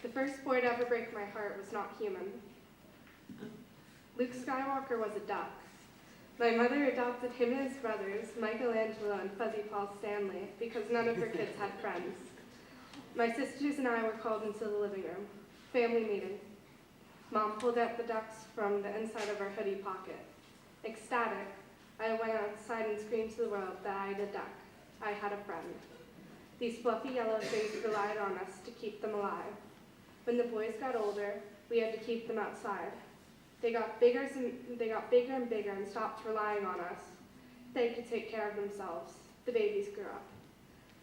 The first boy to ever break my heart was not human. Luke Skywalker was a duck. My mother adopted him and his brothers, Michelangelo and Fuzzy Paul Stanley, because none of her kids had friends. My sisters and I were called into the living room. Family meeting. Mom pulled out the ducks from the inside of her hoodie pocket. Ecstatic, I went outside and screamed to the world that I had a duck. I had a friend. These fluffy yellow things relied on us to keep them alive. When the boys got older, we had to keep them outside. They got bigger and bigger and stopped relying on us. They could take care of themselves. The babies grew up.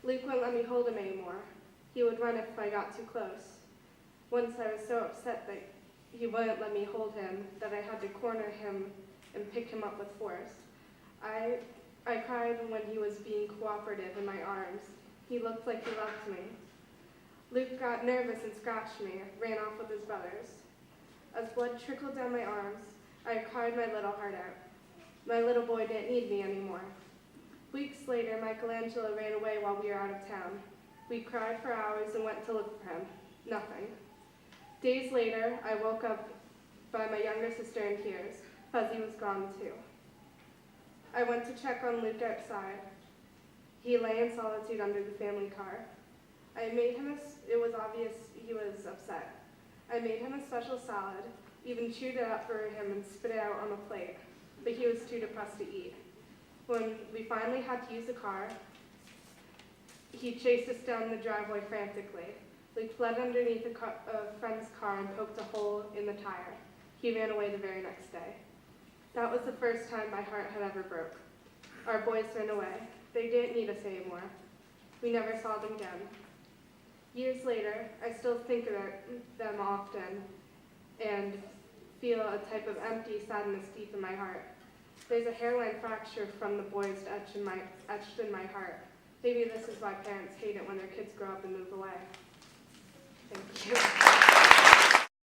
Luke wouldn't let me hold him anymore. He would run if I got too close. Once I was so upset that he wouldn't let me hold him that I had to corner him and pick him up with force. I cried when he was being cooperative in my arms. He looked like he loved me. Luke got nervous and scratched me, ran off with his brothers. As blood trickled down my arms, I cried my little heart out. My little boy didn't need me anymore. Weeks later, Michelangelo ran away while we were out of town. We cried for hours and went to look for him. Nothing. Days later, I woke up by my younger sister in tears. Fuzzy was gone too. I went to check on Luke outside. He lay in solitude under the family car. It was obvious he was upset. I made him a special salad, even chewed it up for him and spit it out on the plate, but he was too depressed to eat. When we finally had to use the car, he chased us down the driveway frantically. Luke fled underneath a friend's car and poked a hole in the tire. He ran away the very next day. That was the first time my heart had ever broke. Our boys ran away. They didn't need us anymore. We never saw them again. Years later, I still think of them often and feel a type of empty sadness deep in my heart. There's a hairline fracture from the boys etched in my heart. Maybe this is why parents hate it when their kids grow up and move away. Thank you.